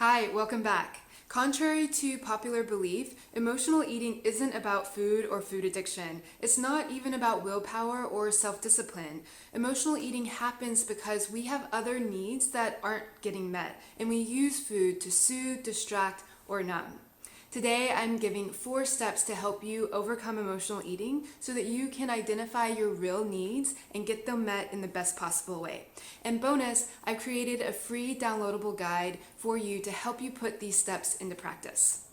Hi, welcome back. Contrary to popular belief, emotional eating isn't about food or food addiction. It's not even about willpower or self-discipline. Emotional eating happens because we have other needs that aren't getting met, and we use food to soothe, distract, or numb. Today, I'm giving 4 steps to help you overcome emotional eating so that you can identify your real needs and get them met in the best possible way. And bonus, I created a free downloadable guide for you to help you put these steps into practice.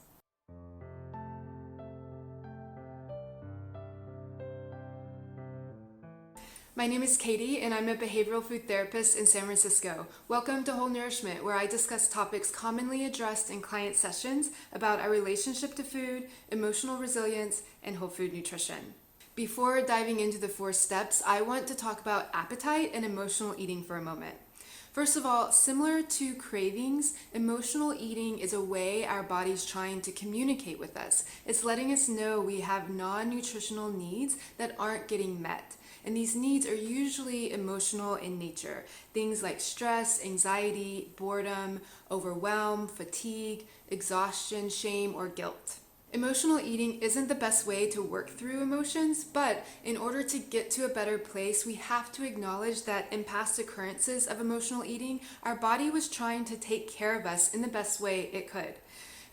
My name is Katie, and I'm a behavioral food therapist in San Francisco. Welcome to Whole Nourishment, where I discuss topics commonly addressed in client sessions about our relationship to food, emotional resilience, and whole food nutrition. Before diving into the 4 steps, I want to talk about appetite and emotional eating for a moment. First of all, similar to cravings, emotional eating is a way our body's trying to communicate with us. It's letting us know we have non-nutritional needs that aren't getting met. And these needs are usually emotional in nature. Things like stress, anxiety, boredom, overwhelm, fatigue, exhaustion, shame, or guilt. Emotional eating isn't the best way to work through emotions, but in order to get to a better place, we have to acknowledge that in past occurrences of emotional eating, our body was trying to take care of us in the best way it could.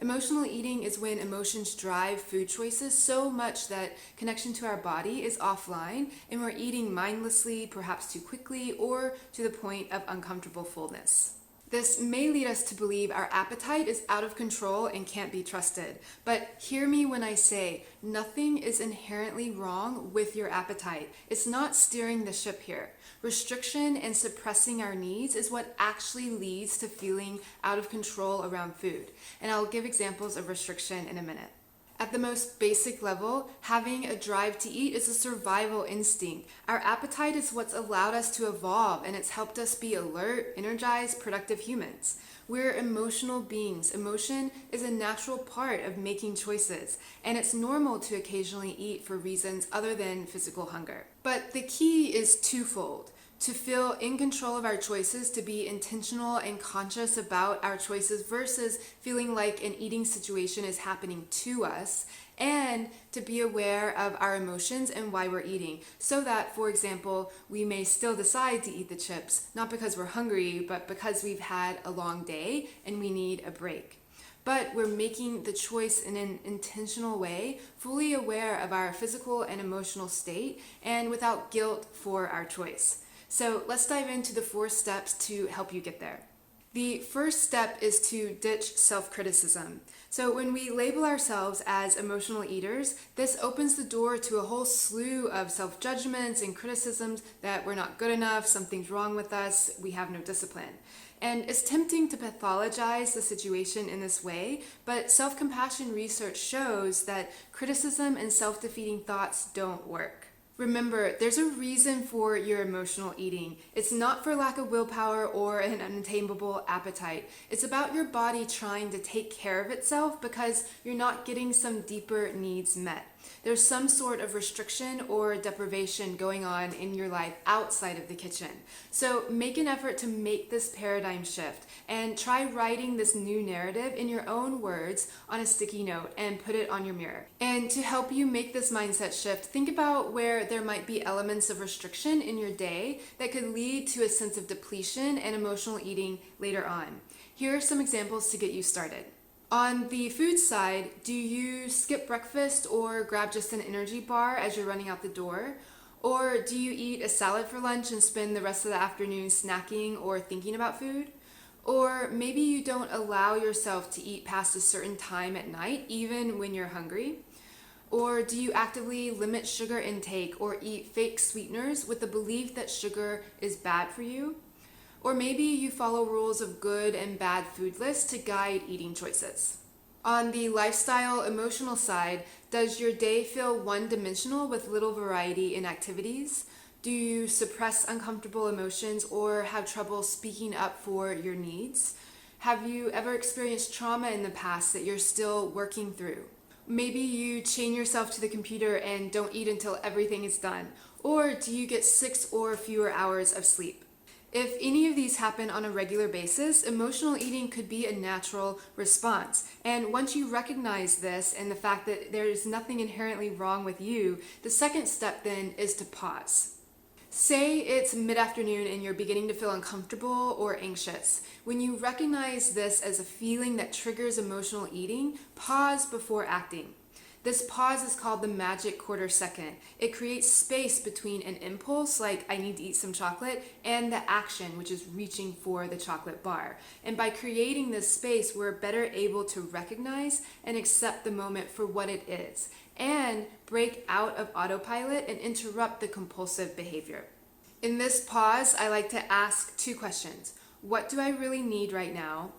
Emotional eating is when emotions drive food choices so much that connection to our body is offline and we're eating mindlessly, perhaps too quickly, or to the point of uncomfortable fullness. This may lead us to believe our appetite is out of control and can't be trusted. But hear me when I say nothing is inherently wrong with your appetite. It's not steering the ship here. Restriction and suppressing our needs is what actually leads to feeling out of control around food. And I'll give examples of restriction in a minute. At the most basic level, having a drive to eat is a survival instinct. Our appetite is what's allowed us to evolve, and it's helped us be alert, energized, productive humans. We're emotional beings. Emotion is a natural part of making choices, and it's normal to occasionally eat for reasons other than physical hunger. But the key is twofold. To feel in control of our choices, to be intentional and conscious about our choices versus feeling like an eating situation is happening to us, and to be aware of our emotions and why we're eating, so that, for example, we may still decide to eat the chips, not because we're hungry, but because we've had a long day and we need a break. But we're making the choice in an intentional way, fully aware of our physical and emotional state, and without guilt for our choice. So let's dive into the 4 steps to help you get there. The first step is to ditch self-criticism. So when we label ourselves as emotional eaters, this opens the door to a whole slew of self-judgments and criticisms that we're not good enough, something's wrong with us, we have no discipline. And it's tempting to pathologize the situation in this way, but self-compassion research shows that criticism and self-defeating thoughts don't work. Remember, there's a reason for your emotional eating. It's not for lack of willpower or an unattainable appetite. It's about your body trying to take care of itself because you're not getting some deeper needs met. There's some sort of restriction or deprivation going on in your life outside of the kitchen. So make an effort to make this paradigm shift and try writing this new narrative in your own words on a sticky note and put it on your mirror. And to help you make this mindset shift, think about where there might be elements of restriction in your day that could lead to a sense of depletion and emotional eating later on. Here are some examples to get you started. On the food side, do you skip breakfast or grab just an energy bar as you're running out the door? Or do you eat a salad for lunch and spend the rest of the afternoon snacking or thinking about food? Or maybe you don't allow yourself to eat past a certain time at night, even when you're hungry? Or do you actively limit sugar intake or eat fake sweeteners with the belief that sugar is bad for you? Or maybe you follow rules of good and bad food lists to guide eating choices. On the lifestyle, emotional side, does your day feel one-dimensional with little variety in activities? Do you suppress uncomfortable emotions or have trouble speaking up for your needs? Have you ever experienced trauma in the past that you're still working through? Maybe you chain yourself to the computer and don't eat until everything is done. Or do you get 6 or fewer hours of sleep? If any of these happen on a regular basis, emotional eating could be a natural response. And once you recognize this and the fact that there is nothing inherently wrong with you, the second step then is to pause. Say it's mid-afternoon and you're beginning to feel uncomfortable or anxious. When you recognize this as a feeling that triggers emotional eating, pause before acting. This pause is called the magic quarter second. It creates space between an impulse, like I need to eat some chocolate, and the action, which is reaching for the chocolate bar. And by creating this space, we're better able to recognize and accept the moment for what it is, and break out of autopilot and interrupt the compulsive behavior. In this pause, I like to ask two questions. What do I really need right now?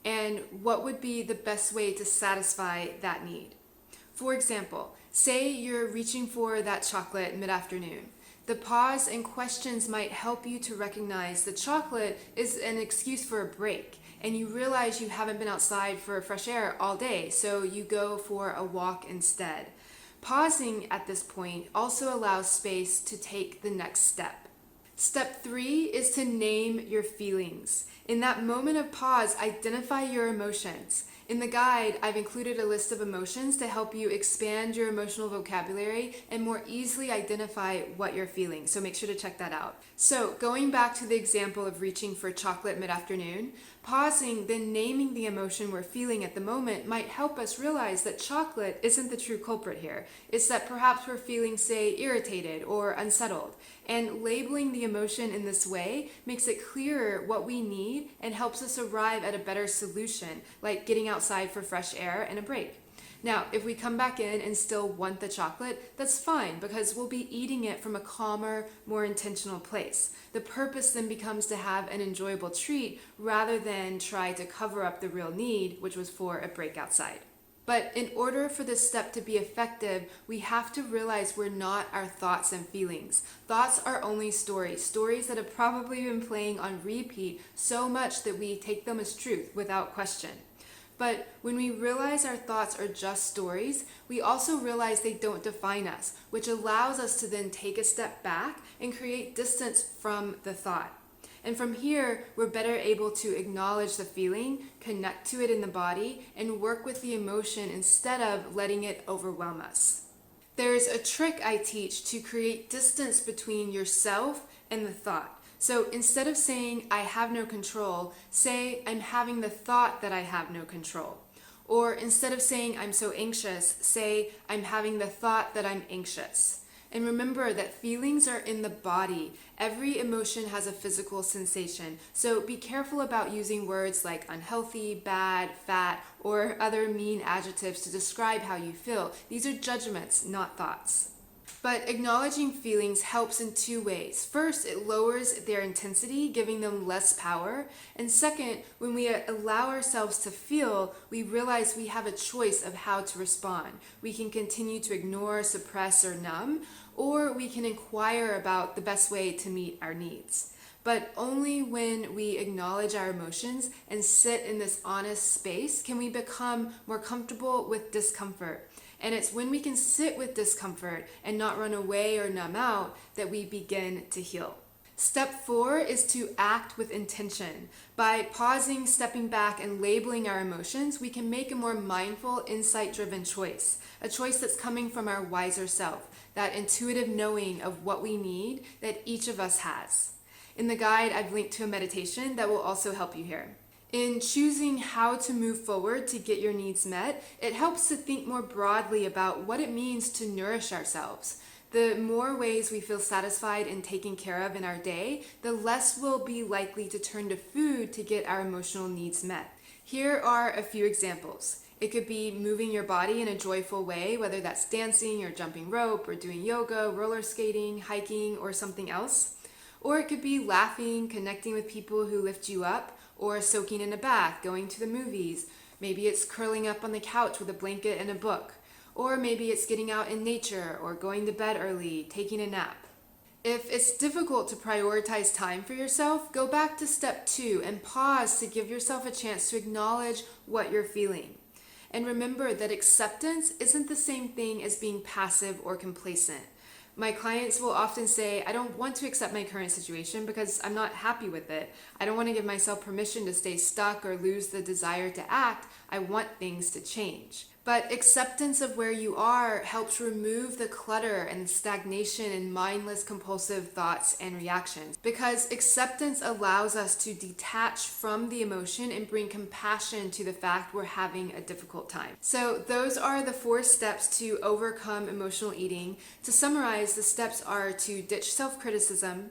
And what would be the best way to satisfy that need? For example, say you're reaching for that chocolate mid-afternoon. The pause and questions might help you to recognize the chocolate is an excuse for a break, and you realize you haven't been outside for fresh air all day, so you go for a walk instead. Pausing at this point also allows space to take the next step. Step 3 is to name your feelings. In that moment of pause, identify your emotions. In the guide, I've included a list of emotions to help you expand your emotional vocabulary and more easily identify what you're feeling, so make sure to check that out. So, going back to the example of reaching for chocolate mid-afternoon, pausing, then naming the emotion we're feeling at the moment might help us realize that chocolate isn't the true culprit here. It's that perhaps we're feeling, say, irritated or unsettled. And labeling the emotion in this way makes it clearer what we need and helps us arrive at a better solution, like getting outside for fresh air and a break. Now, if we come back in and still want the chocolate, that's fine because we'll be eating it from a calmer, more intentional place. The purpose then becomes to have an enjoyable treat rather than try to cover up the real need, which was for a break outside. But in order for this step to be effective, we have to realize we're not our thoughts and feelings. Thoughts are only stories that have probably been playing on repeat so much that we take them as truth without question. But when we realize our thoughts are just stories, we also realize they don't define us, which allows us to then take a step back and create distance from the thought. And from here, we're better able to acknowledge the feeling, connect to it in the body, and work with the emotion instead of letting it overwhelm us. There's a trick I teach to create distance between yourself and the thought. So instead of saying, I have no control, say, I'm having the thought that I have no control. Or instead of saying, I'm so anxious, say, I'm having the thought that I'm anxious. And remember that feelings are in the body. Every emotion has a physical sensation. So be careful about using words like unhealthy, bad, fat, or other mean adjectives to describe how you feel. These are judgments, not thoughts. But acknowledging feelings helps in two ways. First, it lowers their intensity, giving them less power. And second, when we allow ourselves to feel, we realize we have a choice of how to respond. We can continue to ignore, suppress, or numb, or we can inquire about the best way to meet our needs. But only when we acknowledge our emotions and sit in this honest space can we become more comfortable with discomfort. And it's when we can sit with discomfort and not run away or numb out that we begin to heal. Step 4 is to act with intention. By pausing, stepping back, and labeling our emotions, we can make a more mindful, insight-driven choice. A choice that's coming from our wiser self, that intuitive knowing of what we need that each of us has. In the guide, I've linked to a meditation that will also help you here. In choosing how to move forward to get your needs met, it helps to think more broadly about what it means to nourish ourselves. The more ways we feel satisfied and taken care of in our day, the less we'll be likely to turn to food to get our emotional needs met. Here are a few examples. It could be moving your body in a joyful way, whether that's dancing or jumping rope or doing yoga, roller skating, hiking, or something else. Or it could be laughing, connecting with people who lift you up, or soaking in a bath, going to the movies. Maybe it's curling up on the couch with a blanket and a book. Or maybe it's getting out in nature or going to bed early, taking a nap. If it's difficult to prioritize time for yourself, go back to step 2 and pause to give yourself a chance to acknowledge what you're feeling. And remember that acceptance isn't the same thing as being passive or complacent. My clients will often say, I don't want to accept my current situation because I'm not happy with it. I don't want to give myself permission to stay stuck or lose the desire to act. I want things to change. But acceptance of where you are helps remove the clutter and stagnation and mindless compulsive thoughts and reactions, because acceptance allows us to detach from the emotion and bring compassion to the fact we're having a difficult time. So those are the 4 steps to overcome emotional eating. To summarize, the steps are to ditch self-criticism,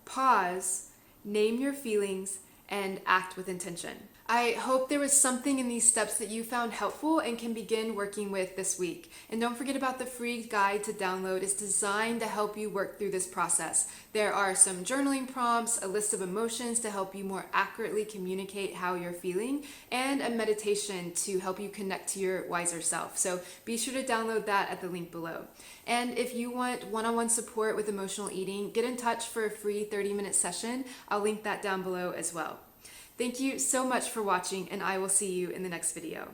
pause, name your feelings, and act with intention. I hope there was something in these steps that you found helpful and can begin working with this week. And don't forget about the free guide to download. It's designed to help you work through this process. There are some journaling prompts, a list of emotions to help you more accurately communicate how you're feeling, and a meditation to help you connect to your wiser self. So be sure to download that at the link below. And if you want one-on-one support with emotional eating, get in touch for a free 30-minute session. I'll link that down below as well. Thank you so much for watching, and I will see you in the next video.